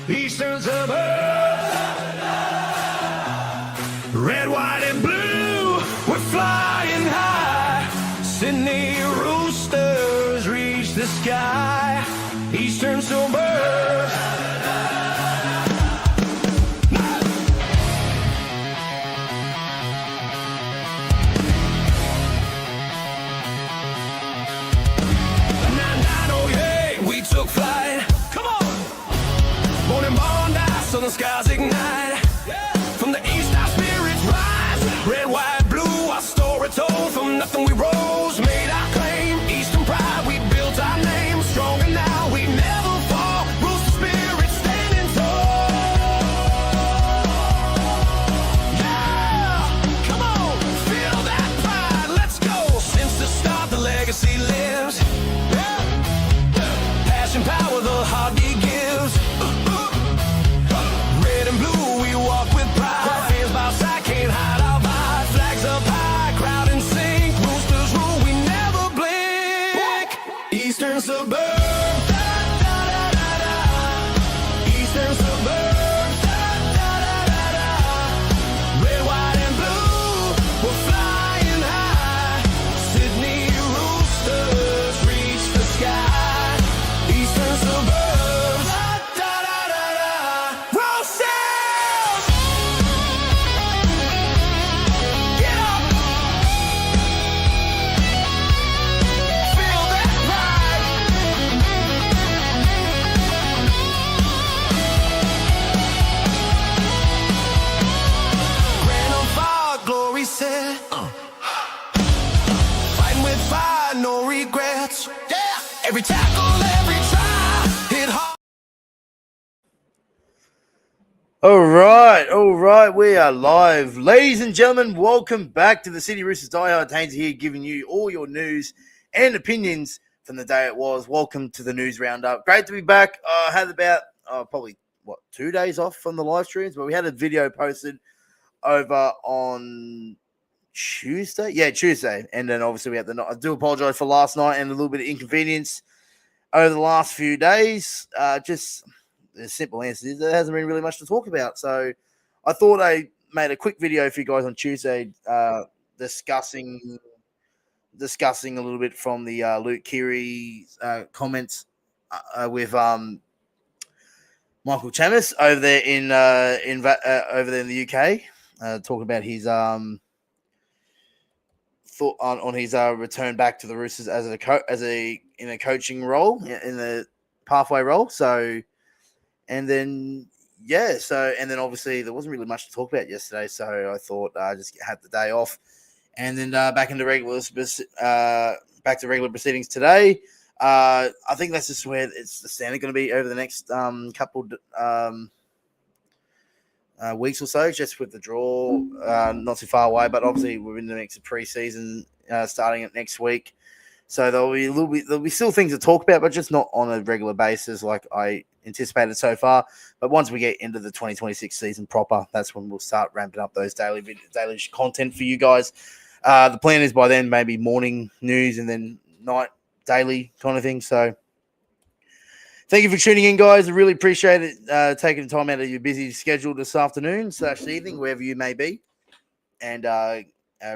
Eastern suburbs, red, white, and blue, we're flying high. Sydney Roosters reach the sky. Eastern suburbs. Took flight, come on. Born in Bondi, so the skies ignite. From the east our spirits rise. Red, white, blue, our story told. From nothing we rose, made our claim. Eastern pride, we built our name. Stronger now, we never fall. Rooster spirit standing tall. Yeah, come on, feel that pride, let's go. Since the start the legacy lives. Power the heartbeat gives. Red and blue, we walk with pride. Fears by side, can't hide our vibe. Flags up high, crowd in sync. Roosters rule, we never blink. Eastern suburbs, da, da, da, da, da. Eastern suburbs, da, da, da, da, da. Red, white, and blue, we're flying high. Sydney Roosters reach the sky. Eastern suburbs, da, da, da, da, da. Roosters! Get up! Feel that pride! Grand on fire, glory set. Fighting with fire, no regrets. Yeah! Every tackle, every try, hit hard. All right, we are live. Ladies and gentlemen, welcome back to the Sydney Roosters Diehards. Haynes here giving you all your news and opinions from the day it was. Welcome to the news roundup. Great to be back. I had about probably 2 days off from the live streams, but we had a video posted over on Tuesday. Yeah, Tuesday. And then obviously we had I do apologize for last night and a little bit of inconvenience over the last few days. Just the simple answer is there hasn't been really much to talk about. So I thought I made a quick video for you guys on Tuesday discussing a little bit from the Luke Keary's comments with Michael Chammas over there in the UK, talking about his thought on his return back to the Roosters in a coaching role, in the pathway role. So, and then obviously there wasn't really much to talk about yesterday. So I thought I just had the day off, and then back to regular proceedings today. I think that's just where it's the standard going to be over the next couple weeks or so, just with the draw not too far away, but obviously we're in the mix of preseason starting it next week. So there'll be still things to talk about, but just not on a regular basis like I anticipated so far. But once we get into the 2026 season proper, that's when we'll start ramping up those daily content for you guys. The plan is by then maybe morning news and then night daily kind of thing. So thank you for tuning in, guys. I really appreciate it, taking time out of your busy schedule this afternoon/evening, wherever you may be, and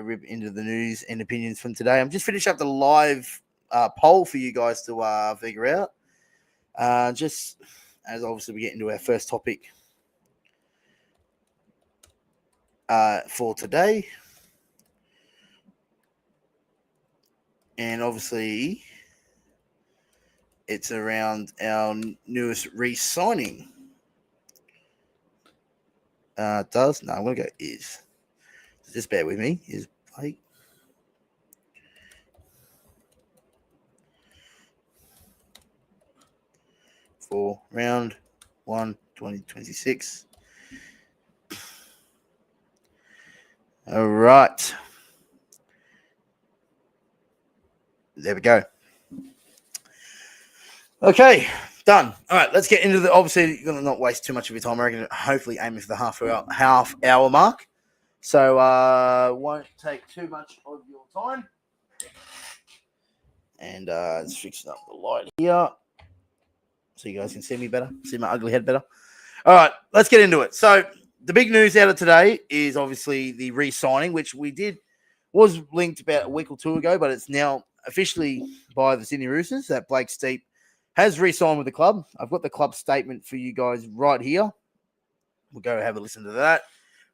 rip into the news and opinions from today. I'm just finishing up the live poll for you guys to figure out. Just as obviously we get into our first topic for today. And obviously it's around our newest re-signing. Does? No, I'm going to go is. Just bear with me. Is Blake. For round 1, 2026. All right. There we go. Okay, done. All right, let's get into the. Obviously, you're gonna not waste too much of your time. I reckon. Hopefully, aiming for the half hour mark. So won't take too much of your time. And let's fix up the light here so you guys can see me better, see my ugly head better. All right, let's get into it. So the big news out of today is obviously the re-signing, which was linked about a week or two ago, but it's now officially by the Sydney Roosters that Blake Steep has re-signed with the club. I've got the club statement for you guys right here. We'll go have a listen to that,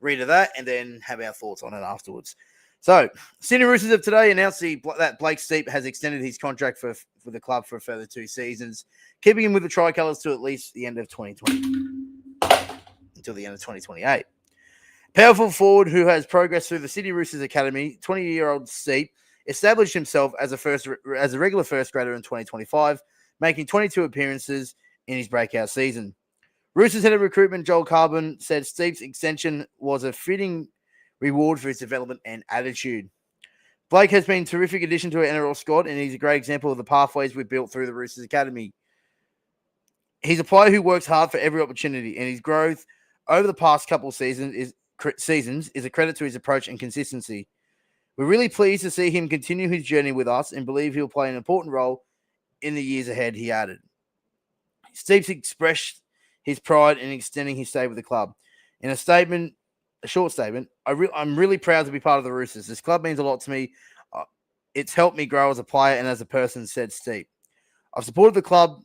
read of that, and then have our thoughts on it afterwards. So, Sydney Roosters of today announced that Blake Steep has extended his contract for the club for a further 2 seasons, keeping him with the Tricolours to at least the end of 2020, until the end of 2028. Powerful forward who has progressed through the Sydney Roosters Academy, 20-year-old Steep established himself as a regular first grader in 2025, making 22 appearances in his breakout season. Roosters head of recruitment Joel Carbon said Steep's extension was a fitting reward for his development and attitude. Blake has been a terrific addition to our NRL squad, and he's a great example of the pathways we've built through the Roosters Academy. He's a player who works hard for every opportunity, and his growth over the past couple of seasons is a credit to his approach and consistency. We're really pleased to see him continue his journey with us and believe he'll play an important role in the years ahead, he added. Steve's expressed his pride in extending his stay with the club. In a short statement, I'm really proud to be part of the Roosters. This club means a lot to me. It's helped me grow as a player and as a person, said Steve. I've supported the club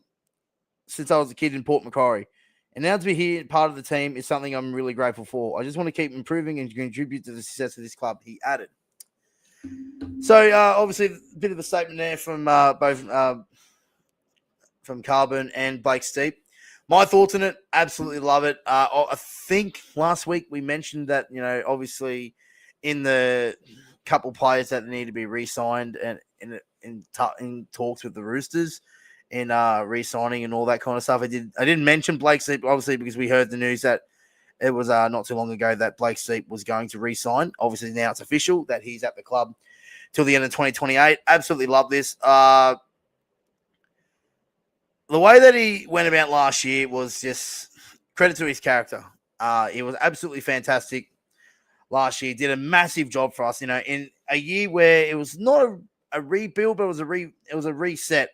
since I was a kid in Port Macquarie. And now to be here, part of the team, is something I'm really grateful for. I just want to keep improving and contribute to the success of this club, he added. So, obviously, a bit of a statement there from both from Carbon and Blake Steep. My thoughts on it, absolutely love it. I think last week we mentioned that, obviously in the couple players that need to be re-signed and in talks with the Roosters in re-signing and all that kind of stuff. I didn't mention Blake Steep, obviously, because we heard the news that it was not too long ago that Blake Steep was going to re-sign. Obviously, now it's official that he's at the club till the end of 2028. Absolutely love this. The way that he went about last year was just credit to his character. He was absolutely fantastic last year. Did a massive job for us, in a year where it was not a rebuild, but it was a reset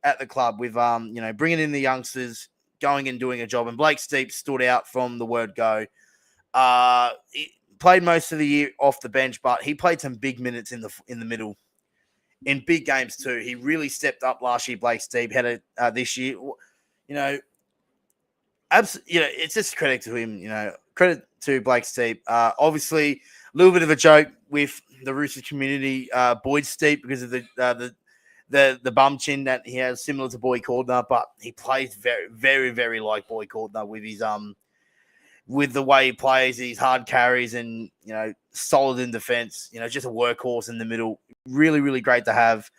at the club with bringing in the youngsters, going and doing a job. And Blake Steep stood out from the word go. He played most of the year off the bench, but he played some big minutes in the middle. In big games too, he really stepped up last year. Blake Steep had it this year. It's just credit to him. Credit to Blake Steep. Obviously, a little bit of a joke with the Roosters community, Boyd Steep, because of the bum chin that he has, similar to Boy Cordner, but he plays very, very, very like Boy Cordner with his with the way he plays, his hard carries, and solid in defense. Just a workhorse in the middle. Really, really great to have.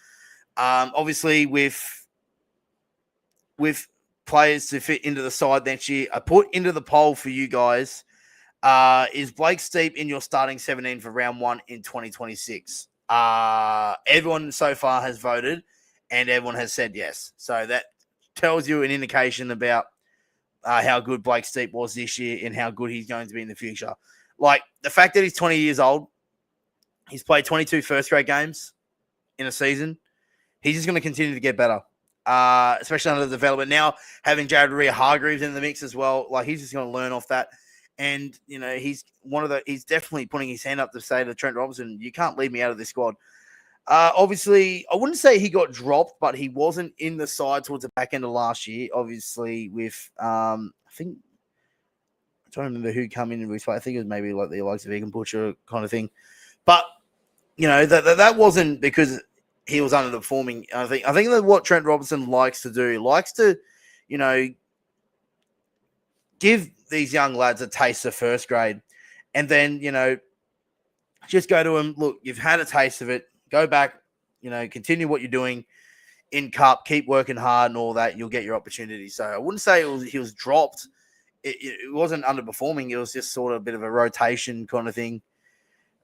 Obviously, with players to fit into the side next year, I put into the poll for you guys: is Blake Steep in your starting 17 for round 1 in 2026? Everyone so far has voted, and everyone has said yes. So that tells you an indication about how good Blake Steep was this year and how good he's going to be in the future. Like, the fact that he's 20 years old, he's played 22 first-grade games in a season. He's just going to continue to get better, especially under the development. Now, having Jared Hargreaves in the mix as well, like, he's just going to learn off that. And, he's definitely putting his hand up to say to Trent Robinson, you can't leave me out of this squad. Obviously, I wouldn't say he got dropped, but he wasn't in the side towards the back end of last year. Obviously, with I think I'm trying to remember who come in with. I think it was maybe like the likes of Egan Butcher kind of thing. But that wasn't because he was underperforming. I think that what Trent Robinson likes to give these young lads a taste of first grade, and then just go to him. Look, you've had a taste of it. Go back, continue what you're doing in Cup, keep working hard and all that. You'll get your opportunity. So I wouldn't say he was dropped. It wasn't underperforming. It was just sort of a bit of a rotation kind of thing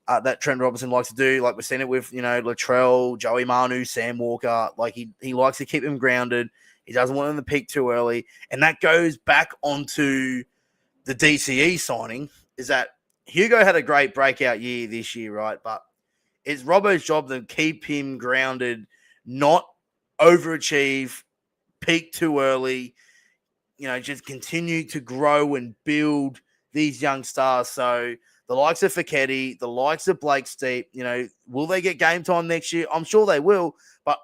that Trent Robinson likes to do. Like we've seen it with, Latrell, Joey Manu, Sam Walker. Like he likes to keep him grounded. He doesn't want them to peak too early. And that goes back onto the DCE signing, is that Hugo had a great breakout year this year, right? But it's Robbo's job to keep him grounded, not overachieve, peak too early, just continue to grow and build these young stars. So the likes of Fiketti, the likes of Blake Steep, will they get game time next year? I'm sure they will, but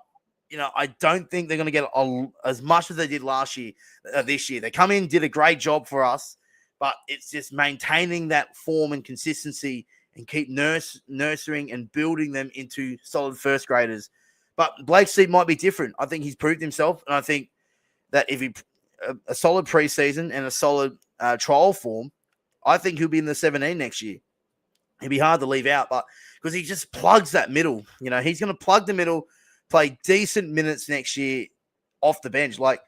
I don't think they're going to get as much as they did last year, this year. They come in, did a great job for us, but it's just maintaining that form and consistency and keep nurturing and building them into solid first graders. But Blake Steep might be different. I think he's proved himself, and I think that if he a solid preseason and a solid trial form, I think he'll be in the 17 next year. He'd be hard to leave out, but because he just plugs that middle. He's going to plug the middle, play decent minutes next year off the bench. Like,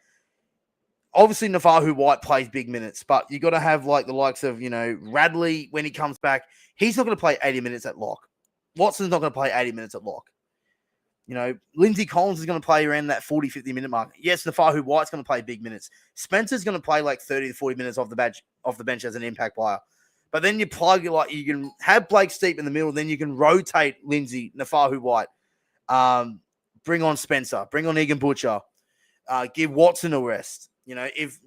obviously, Nafahu White plays big minutes, but you got to have like the likes of, Radley when he comes back. He's not going to play 80 minutes at lock. Watson's not going to play 80 minutes at lock. Lindsay Collins is going to play around that 40, 50-minute mark. Yes, Nafahu White's going to play big minutes. Spencer's going to play like 30 to 40 minutes off the bench as an impact player. But then you can have Blake Steep in the middle, then you can rotate Lindsay, Nafahu White, bring on Spencer, bring on Egan Butcher, give Watson a rest. If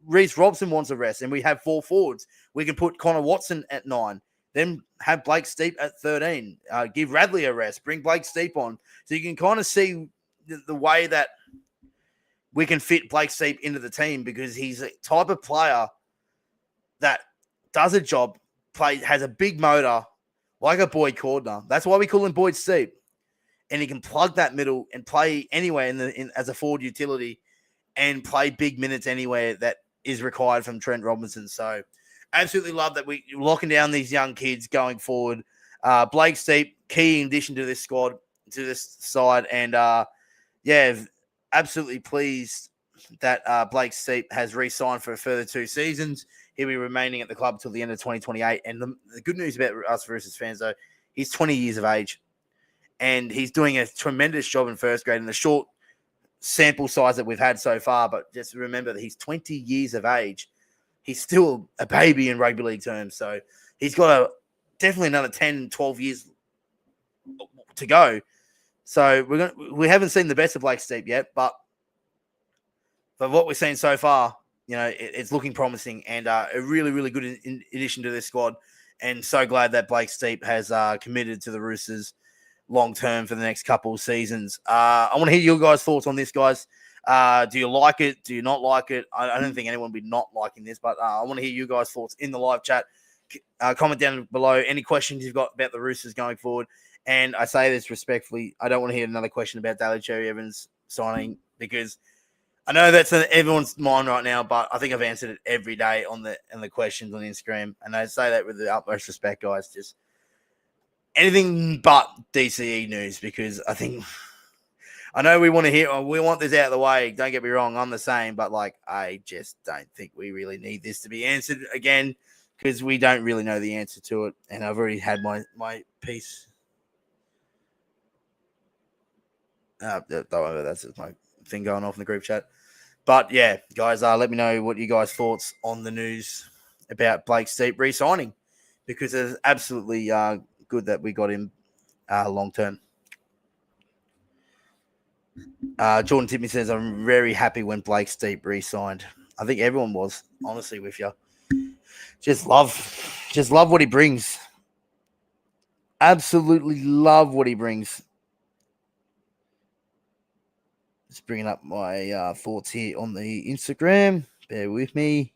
Reece Robson wants a rest and we have 4 forwards, we can put Connor Watson at 9. Then have Blake Steep at 13. Give Radley a rest. Bring Blake Steep on. So you can kind of see the way that we can fit Blake Steep into the team, because he's a type of player that does a job, has a big motor, like a Boyd Cordner. That's why we call him Boyd Steep. And he can plug that middle and play anywhere as a forward utility and play big minutes anywhere that is required from Trent Robinson. So absolutely love that we're locking down these young kids going forward. Blake Steep, key in addition to this squad, to this side. And, absolutely pleased that Blake Steep has re-signed for a further 2 seasons. He'll be remaining at the club till the end of 2028. And the good news about us Roosters fans, though, he's 20 years of age. And he's doing a tremendous job in first grade in the short sample size that we've had so far. But just remember that he's 20 years of age. He's still a baby in rugby league terms. So he's got definitely another 10, 12 years to go. So we haven't seen the best of Blake Steep yet, but what we've seen so far, it's looking promising and a really, really good addition to this squad. And so glad that Blake Steep has committed to the Roosters long term for the next couple of seasons. I want to hear your guys' thoughts on this, guys. Do you like it? Do you not like it? I don't think anyone would be not liking this, but I want to hear you guys' thoughts in the live chat. Comment down below any questions you've got about the Roosters going forward. And I say this respectfully, I don't want to hear another question about Daly Cherry Evans signing, because I know that's in everyone's mind right now, but I think I've answered it every day on the questions on Instagram. And I say that with the utmost respect, guys. Just anything but DCE news, because I know we want this out of the way. Don't get me wrong, I'm the same, but I just don't think we really need this to be answered again, because we don't really know the answer to it. And I've already had my piece. That's just my thing going off in the group chat. But yeah, guys, let me know what you guys' thoughts on the news about Blake Steep re-signing, because it's absolutely good that we got him long term. Jordan Tippy says, I'm very happy when Blake Steep re-signed. I think everyone was, honestly, with you. Just love what he brings. Absolutely love what he brings. Just bringing up my thoughts here on the Instagram. Bear with me.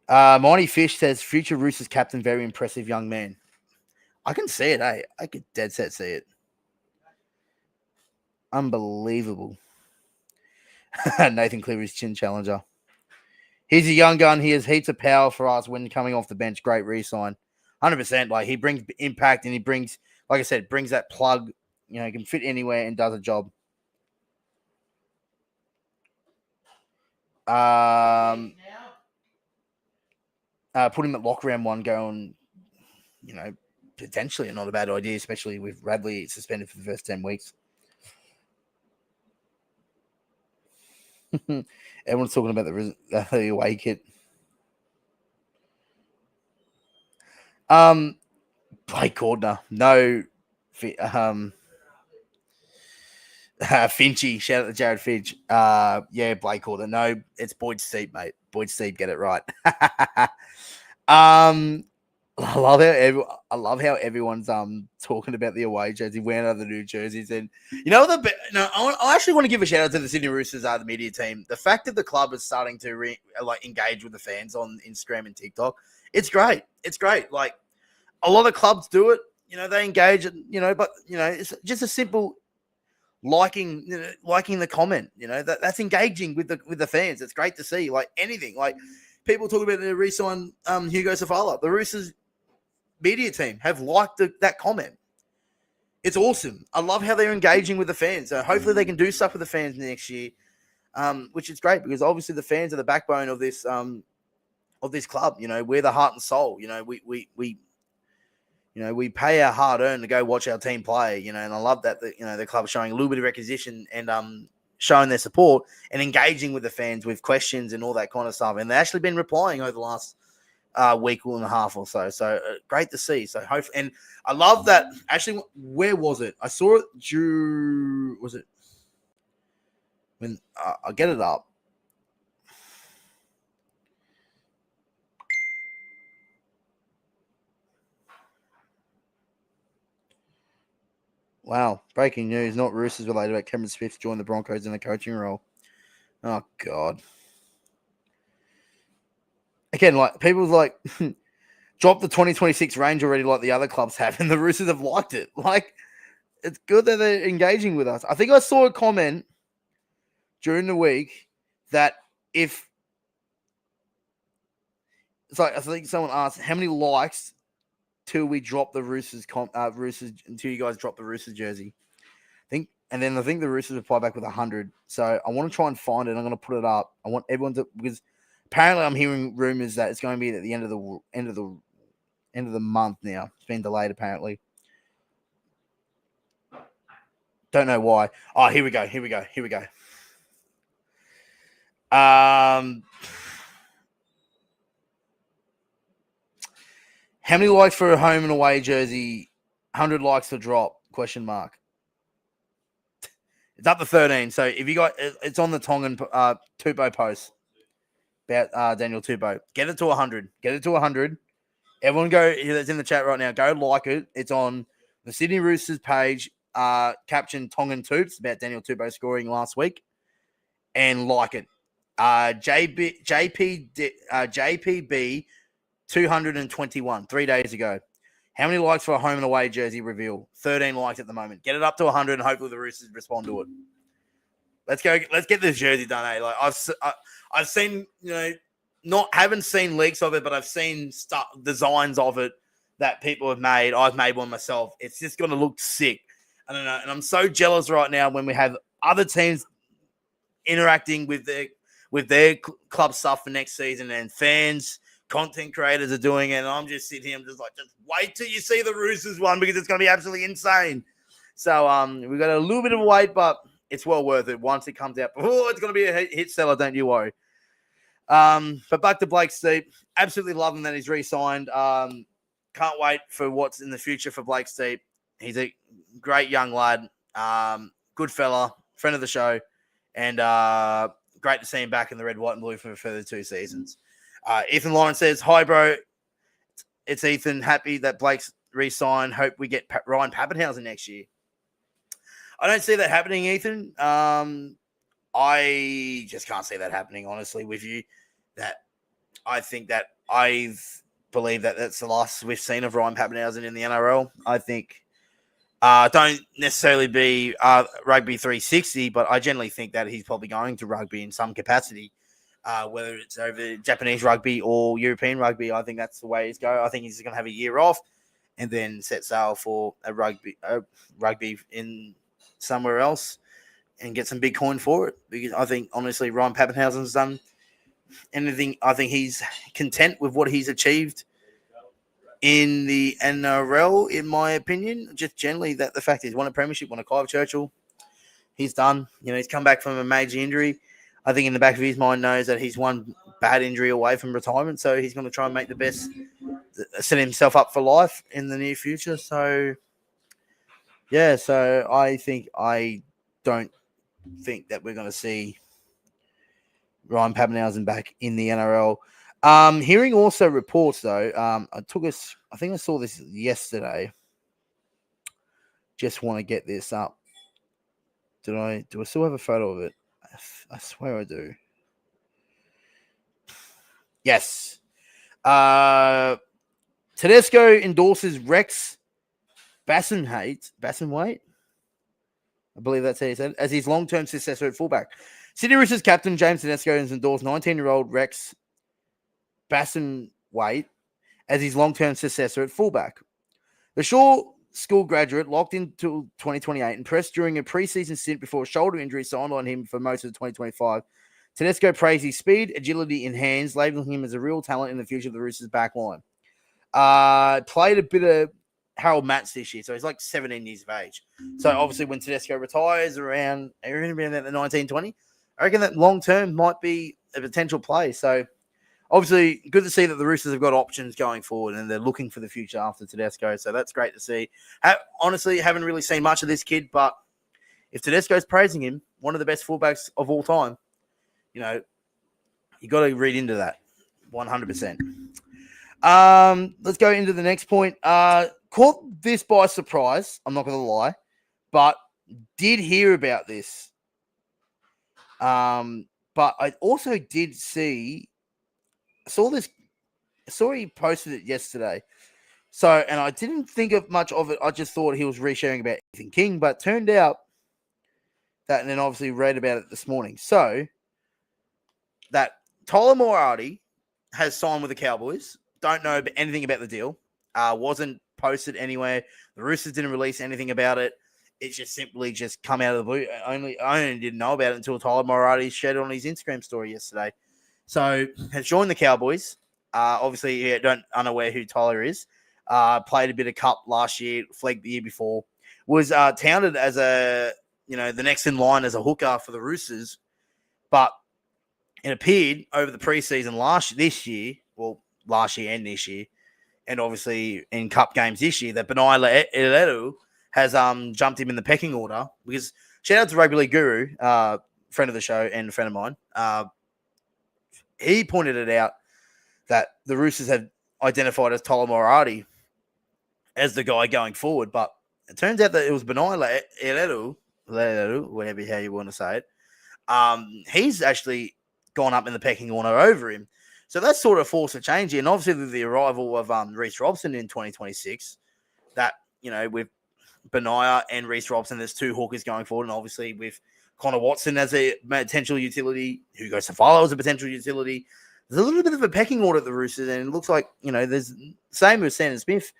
Monty Fish says, future Roosters captain, very impressive young man. I can see it, eh? I could dead set see it. Unbelievable. Nathan Cleary's chin challenger. He's a young gun. He has heaps of power for us when coming off the bench. Great re-sign. 100%. He brings impact, and he brings, like I said, brings that plug. He can fit anywhere and does a job. Put him at lock round 1 going, potentially not a bad idea, especially with Radley suspended for the first 10 weeks. Everyone's talking about the away kit. Blake Cordner. No. Finchy. Shout out to Jared Finch. Yeah, Blake Cordner. No, it's Boyd Steep, mate. Boyd Steep, get it right. I love how everyone's talking about the away jersey, wearing other new jerseys, and I actually want to give a shout out to the Sydney Roosters, the media team. The fact that the club is starting to engage with the fans on Instagram and TikTok, it's great. It's great. Like a lot of clubs do it, they engage, but it's just a simple liking the comment, that's engaging with the fans. It's great to see. Like anything, like people talk about the re-sign Hugo Safala. The Roosters media team have liked that comment. It's awesome. I love how they're engaging with the fans. So hopefully they can do stuff with the fans next year, which is great because obviously the fans are the backbone of this club. We're the heart and soul. We pay our hard earned to go watch our team play. And I love that the club showing a little bit of recognition and showing their support and engaging with the fans with questions and all that kind of stuff. And they've actually been replying over the last week and a half or so. So great to see. So hopefully, and I love that. Actually, where was it? I saw it. Was it when I'll get it up? Wow. Breaking news. Not Roosters related, but Cameron Smith joined the Broncos in the coaching role. Oh, God. Again, like, people's like, drop the 2026 range already like the other clubs have, and the Roosters have liked it. Like, it's good that they're engaging with us. I think I saw a comment during the week that if... It's like, I think someone asked, how many likes till we drop the Roosters until you guys drop the Roosters jersey. I think the Roosters reply back with 100. So I want to try and find it. I'm going to put it up. I want everyone to, because apparently I'm hearing rumors that it's going to be at the end of the month now. It's been delayed apparently. Don't know why. Oh, here we go. How many likes for a home and away jersey? 100 likes to drop? ? It's up to 13. So if you got, it's on the Tongan Tupou post about Daniel Tupou. Get it to 100. Everyone go, that's in the chat right now, go like it. It's on the Sydney Roosters page, caption Tongan Toops about Daniel Tupou scoring last week, and like it. JPB 221 3 days ago. How many likes for a home and away jersey reveal? 13 likes at the moment. Get it up to 100 and hopefully the Roosters respond to it. Let's go. Let's get this jersey done, eh? Like I've seen, haven't seen leaks of it, but I've seen designs of it that people have made. I've made one myself. It's just going to look sick. I don't know. And I'm so jealous right now when we have other teams interacting with their club stuff for next season and fans, content creators are doing it, and I'm just sitting here, just wait till you see the Roosters one because it's going to be absolutely insane. So we've got a little bit of a wait, but it's well worth it once it comes out. Oh, it's going to be a hit seller, don't you worry. But back to Blake Steep, absolutely loving that he's re-signed. Can't wait for what's in the future for Blake Steep. He's a great young lad, good fella, friend of the show, and great to see him back in the red, white, and blue for a further 2 seasons. Ethan Lawrence says, hi, bro. It's Ethan. Happy that Blake's re-signed. Hope we get Ryan Pappenhausen next year. I don't see that happening, Ethan. I just can't see that happening, honestly, with you. That I think that I believe that that's the last we've seen of Ryan Pappenhausen in the NRL. I think don't necessarily be rugby 360, but I generally think that he's probably going to rugby in some capacity. Whether it's over Japanese rugby or European rugby, I think that's the way it's going. I think he's going to have a year off and then set sail for a rugby in somewhere else and get some big coin for it. Because I think, honestly, Ryan Pappenhausen's done anything. I think he's content with what he's achieved in the NRL, in my opinion. Just generally, that the fact he's won a premiership, won a Clive Churchill, he's done. He's come back from a major injury. I think in the back of his mind knows that he's won bad injury away from retirement, so he's going to try and make the best, set himself up for life in the near future. So, yeah, so I don't think that we're going to see Ryan Papenhuyzen back in the NRL. Hearing also reports though, I think I saw this yesterday. Just want to get this up. Do I still have a photo of it? I swear I do. Yes. Tedesco endorses Rex Bassenwaite. I believe that's how he said, as his long-term successor at fullback. Sydney Roosters captain James Tedesco has endorsed 19-year-old Rex Bassenwaite as his long-term successor at fullback. The Shaw School graduate locked into 2028 and pressed during a preseason stint before a shoulder injury signed on him for most of 2025. Tedesco praised his speed, agility, and hands, labeling him as a real talent in the future of the Roosters' back line. Played a bit of Harold Matts this year, so he's like 17 years of age. So obviously when Tedesco retires around the 1920, I reckon that long-term might be a potential play. So obviously good to see that the Roosters have got options going forward and they're looking for the future after Tedesco. So that's great to see. Honestly, haven't really seen much of this kid, but if Tedesco's praising him, one of the best fullbacks of all time, you got to read into that 100%. Let's go into the next point. Caught this by surprise. I'm not going to lie, but did hear about this. But I also did saw he posted it yesterday. So, and I didn't think of much of it. I just thought he was resharing about Ethan King, but turned out that, and then obviously read about it this morning. So, that Tyler Moriarty has signed with the Cowboys. Don't know anything about the deal. Wasn't posted anywhere. The Roosters didn't release anything about it. It's just simply just come out of the blue. I only didn't know about it until Tyler Moriarty shared it on his Instagram story yesterday. So, has joined the Cowboys. Obviously, unaware who Tyler is. Played a bit of cup last year, flagged the year before. Was touted as the next in line as a hooker for the Roosters. But it appeared over the preseason last year and this year, and obviously in cup games this year, that Benai Eledu has jumped him in the pecking order. Because shout out to Rugby League Guru, friend of the show and a friend of mine. He pointed it out that the Roosters have identified as Tyler Moriarty as the guy going forward, but it turns out that it was Benai Eledu, whatever how you want to say it. He's actually gone up in the pecking order over him. So that's sort of forced a change here. And obviously with the arrival of Reece Robson in 2026, that, with Benaya and Reece Robson, there's two hookers going forward. And obviously with Connor Watson as a potential utility, Hugo Safalo as a potential utility, there's a little bit of a pecking order at the Roosters. And it looks like, there's same with Sandon Smith.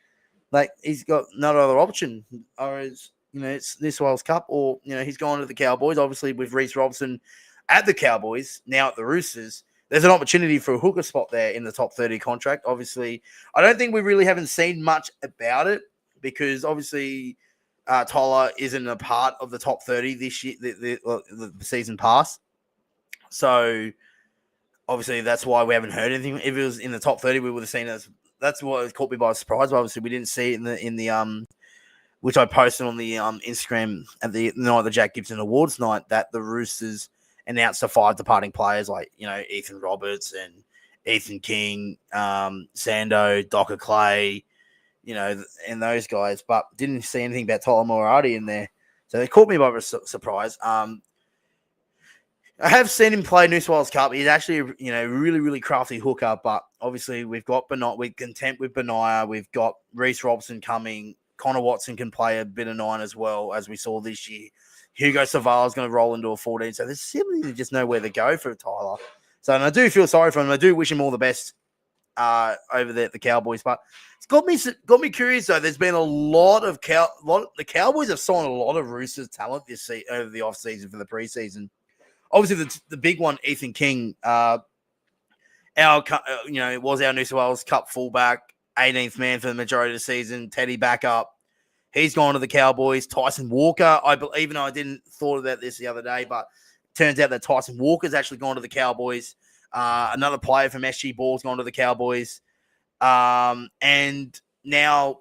Like he's got no other option. Or it's this World Cup, or, he's gone to the Cowboys. Obviously with Reece Robson at the Cowboys, now at the Roosters, there's an opportunity for a hooker spot there in the top 30 contract. Obviously, I don't think we really haven't seen much about it because obviously Tyler isn't a part of the top 30 this year, the season pass. So obviously that's why we haven't heard anything. If it was in the top 30, we would have seen it. That's what caught me by surprise. But obviously, we didn't see it in the which I posted on the Instagram at the night of the Jack Gibson Awards night, that the Roosters announced the 5 departing players like, Ethan Roberts and Ethan King, Sando, Docker Clay, and those guys, but didn't see anything about Tyler Moriarty in there. So they caught me by surprise. I have seen him play New South Wales Cup. He's actually, really, really crafty hooker, but obviously we're content with Benaya. We've got Reece Robson coming. Connor Watson can play a bit of 9 as well, as we saw this year. Hugo Saval is going to roll into a 14. So there's simply just nowhere to go for Tyler. So, and I do feel sorry for him. I do wish him all the best over there at the Cowboys. But it's got me curious, though. There's been a lot of the Cowboys have signed a lot of Roosters talent this over the offseason for the preseason. Obviously, the big one, Ethan King, it was our New South Wales Cup fullback, 18th man for the majority of the season, Teddy backup. He's gone to the Cowboys. Tyson Walker, even though I didn't thought about this the other day, but turns out that Tyson Walker's actually gone to the Cowboys. Another player from SG Ball's gone to the Cowboys. And now,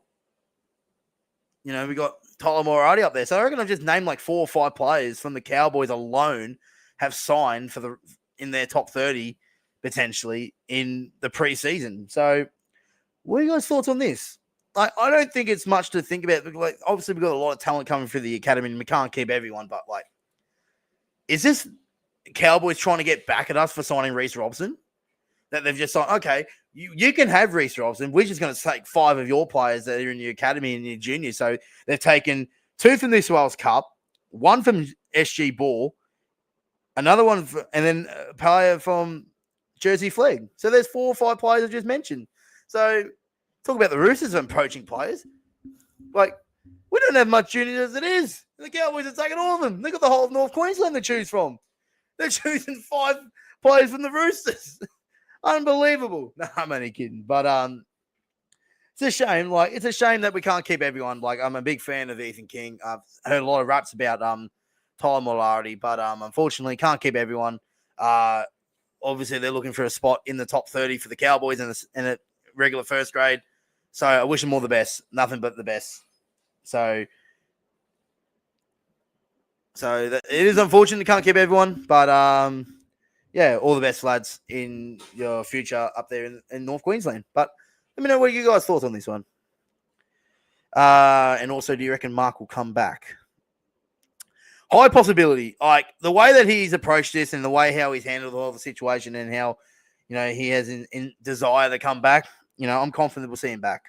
we got Tyler Moriarty up there. So I reckon I've just named like 4 or 5 players from the Cowboys alone have signed in their top 30 potentially in the preseason. So what are you guys' thoughts on this? Like, I don't think it's much to think about. Like, obviously, we've got a lot of talent coming through the academy, and we can't keep everyone. But like, is this Cowboys trying to get back at us for signing Reece Robson? That they've just signed, okay, you can have Reece Robson. We're just going to take 5 of your players that are in your academy and your junior. So they've taken 2 from this Wales Cup, 1 from SG Ball, another one, and then a player from Jersey Flag. So there's 4 or 5 players I just mentioned. So talk about the Roosters and poaching players. Like, we don't have much juniors as it is. The Cowboys are taking all of them. They've got the whole of North Queensland to choose from. They're choosing 5 players from the Roosters. Unbelievable. No, I'm only kidding. But it's a shame. Like, it's a shame that we can't keep everyone. Like, I'm a big fan of Ethan King. I've heard a lot of raps about Tyler Moriarty, but unfortunately can't keep everyone. Obviously, they're looking for a spot in the top 30 for the Cowboys in a regular first grade. So I wish them all the best. Nothing but the best. So it is unfortunate you can't keep everyone, but yeah, all the best, lads, in your future up there in North Queensland. But let me know what you guys thought on this one. And also, do you reckon Mark will come back? High possibility. Like, the way that he's approached this and the way how he's handled the whole situation and how, he has in desire to come back, I'm confident we'll see him back.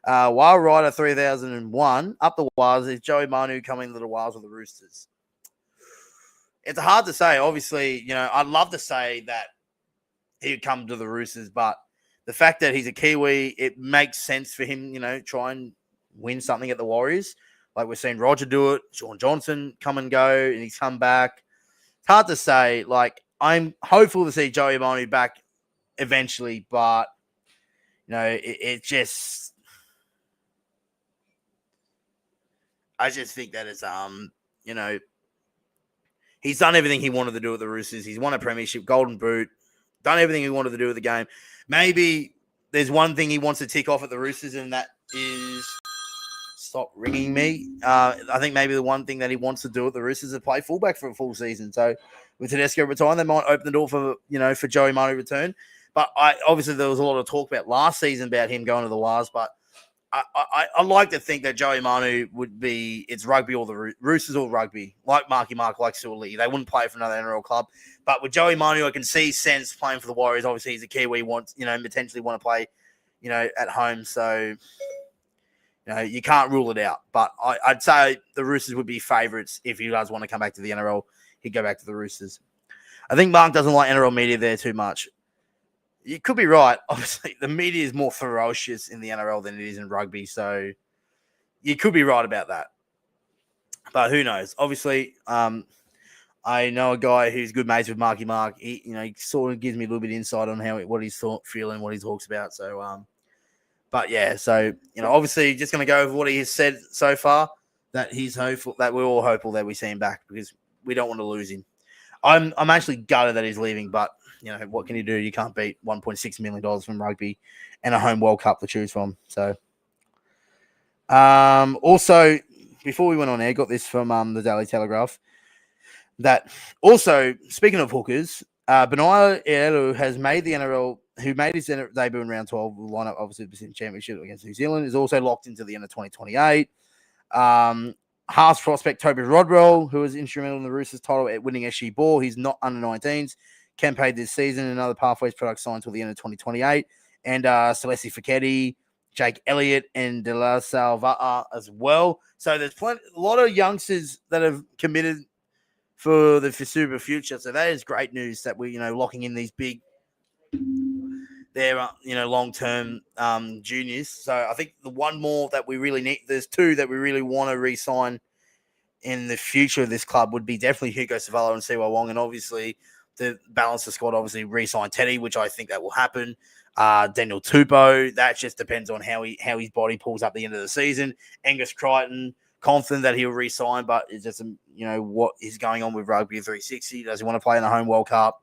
Wild Rider 3001, up the Wilds, is Joey Manu coming to the Wilds with the Roosters? It's hard to say. Obviously, I'd love to say that he'd come to the Roosters, but the fact that he's a Kiwi, it makes sense for him, try and win something at the Warriors. Like, we're seeing Roger do it, Sean Johnson come and go, and he's come back. It's hard to say. Like, I'm hopeful to see Joey Manu back eventually, but, it just... I just think that it's, he's done everything he wanted to do with the Roosters. He's won a premiership, golden boot, done everything he wanted to do with the game. Maybe there's one thing he wants to tick off at the Roosters, and that is... Stop ringing me. I think maybe the one thing that he wants to do at the Roosters is play fullback for a full season. So with Tedesco retiring, they might open the door for Joey Manu return. But obviously there was a lot of talk about last season about him going to the Wars. But I like to think that Joey Manu would be, it's rugby or the Roosters or rugby, like Marky Mark, like Sully. They wouldn't play for another NRL club. But with Joey Manu, I can see sense playing for the Warriors. Obviously he's a Kiwi, wants, potentially want to play, at home. So... you can't rule it out. But I'd say the Roosters would be favourites if he does want to come back to the NRL. He'd go back to the Roosters. I think Mark doesn't like NRL media there too much. You could be right. Obviously, the media is more ferocious in the NRL than it is in rugby. So you could be right about that. But who knows? Obviously, I know a guy who's good mates with Marky Mark. He sort of gives me a little bit of insight on what he's feeling, what he talks about. So, but yeah, so, obviously just going to go over what he has said so far, that he's hopeful, that we're all hopeful that we see him back because we don't want to lose him. I'm actually gutted that he's leaving, but, what can you do? You can't beat $1.6 million from rugby and a home World Cup to choose from. So, also, before we went on air, got this from the Daily Telegraph, that also, speaking of hookers, Benaya Elu has made the NRL, who made his debut in round 12, will line up obviously the Pacific Championship against New Zealand, is also locked into the end of 2028. Haas prospect Toby Rodwell, who was instrumental in the Roosters title at winning SG Ball. He's not under 19s. Campaigned this season. Another Pathways product signed until the end of 2028. And Celeste Fiketti, Jake Elliott, and De La Salva as well. So there's a lot of youngsters that have committed for the foreseeable future. So that is great news that we're, locking in these big, long-term juniors. So I think the one more that we really need, there's 2 that we really want to re-sign in the future of this club would be definitely Hugo Savallo and Siwa Wong. And obviously the balance of squad, obviously re-sign Teddy, which I think that will happen. Daniel Tupou, that just depends on how his body pulls up the end of the season. Angus Crichton, confident that he'll re-sign, but it's just, what is going on with Rugby 360. Does he want to play in the home World Cup?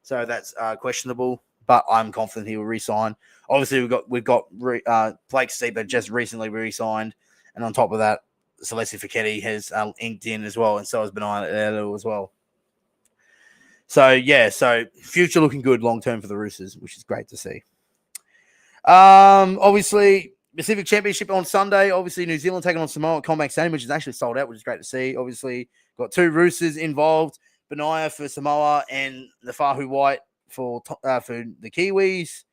So that's questionable, but I'm confident he will re-sign. Obviously, we've got Blake Steeper just recently re-signed, and on top of that, Celeste Fiketti has inked in as well, and so has Benaya as well. So yeah, so future looking good long term for the Roosters, which is great to see. Obviously, Pacific Championship on Sunday. Obviously, New Zealand taking on Samoa at CommBank Stadium, which is actually sold out, which is great to see. Obviously, got 2 Roosters involved: Benaya for Samoa and Nafahu White for the Kiwis.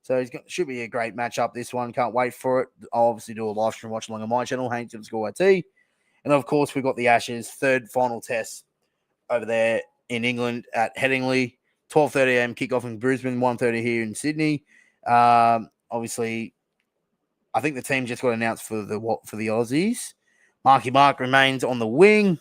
So should be a great matchup. This one, can't wait for it. I'll obviously do a live stream watch along on my channel, Haynes_IT. And of course, we've got the Ashes third final test over there in England at Headingley, 12:30 a.m. kickoff in Brisbane, 1:30 here in Sydney. Obviously, I think the team just got announced for the Aussies. Marky Mark remains on the wing.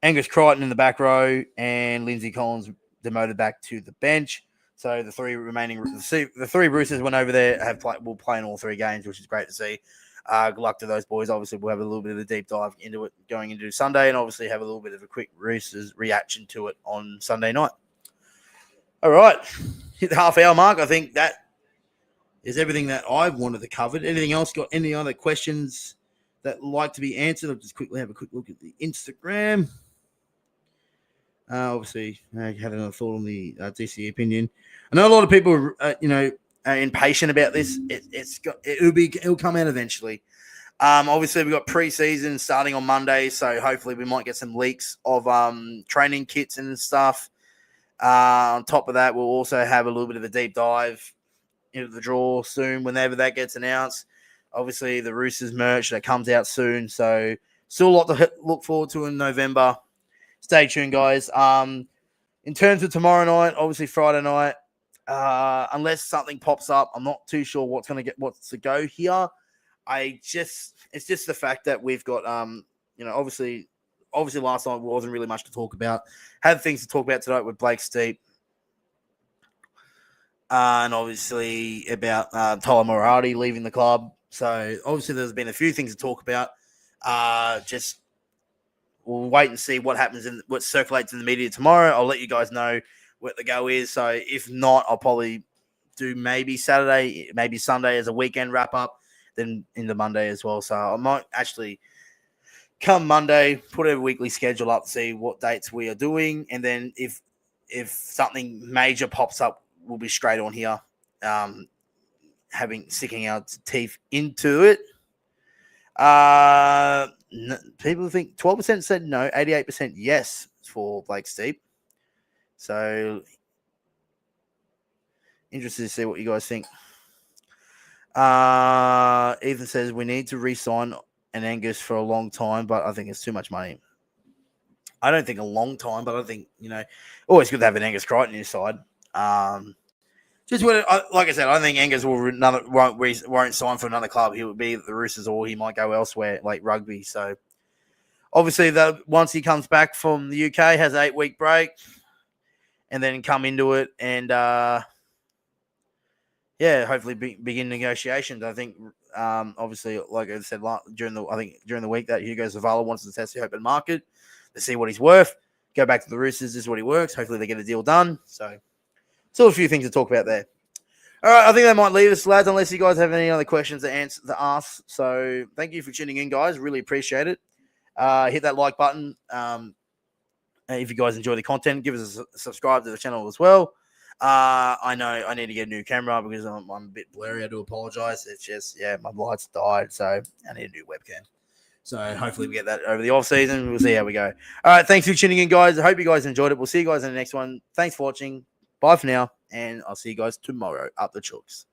Angus Crichton in the back row, and Lindsay Collins demoted back to the bench. So the 3 Roosters went over there will play in all 3 games, which is great to see. Good luck to those boys. Obviously, we'll have a little bit of a deep dive into it going into Sunday, and obviously have a little bit of a quick Roosters reaction to it on Sunday night. All right, hit the half-hour mark. I think that is everything that I wanted to cover. Anything else? Got any other questions that like to be answered? I'll just quickly have a quick look at the Instagram. Obviously, I had another thought on the DCE opinion. I know a lot of people, are impatient about this. It'll come out eventually. Obviously, we've got preseason starting on Monday, so hopefully we might get some leaks of training kits and stuff. On top of that, we'll also have a little bit of a deep dive into the draw soon, whenever that gets announced. Obviously, the Roosters merch that comes out soon, so still a lot to look forward to in November. Stay tuned, guys. In terms of tomorrow night, obviously Friday night, unless something pops up, I'm not too sure what's to go here. It's just the fact that we've got, obviously last night wasn't really much to talk about. Had things to talk about tonight with Blake Steep, and obviously about Tyler Moriarty leaving the club. So obviously there's been a few things to talk about. We'll wait and see what happens and what circulates in the media tomorrow. I'll let you guys know what the go is. So if not, I'll probably do maybe Saturday, maybe Sunday as a weekend wrap up, then into Monday as well. So I might actually come Monday, put a weekly schedule up, see what dates we are doing. And then if something major pops up, we'll be straight on here, sticking our teeth into it. People think 12% said no, 88% yes for Blake Steep. So interested to see what you guys think. Ethan says we need to re-sign an Angus for a long time, but I think it's too much money. I don't think a long time, but I think, always good to have an Angus Crichton on your side. Like I said, I think Angus won't sign for another club. He will be at the Roosters, or he might go elsewhere, like rugby. So obviously, once he comes back from the UK, has an 8-week break, and then come into it, and hopefully begin negotiations. I think, obviously, like I said during the week, that Hugo Zavala wants to test the open market to see what he's worth. Go back to the Roosters. This is what he works. Hopefully, they get a deal done. So. Still a few things to talk about there. All right, I think that might leave us, lads, unless you guys have any other questions to ask. So thank you for tuning in, guys. Really appreciate it. Hit that like button. If you guys enjoy the content, give us a subscribe to the channel as well. I know I need to get a new camera because I'm a bit blurry. I do apologize. It's just, my lights died, so I need a new webcam. So hopefully we get that over the off season. We'll see how we go. All right, thanks for tuning in, guys. I hope you guys enjoyed it. We'll see you guys in the next one. Thanks for watching. Bye for now, and I'll see you guys tomorrow. Up the chooks.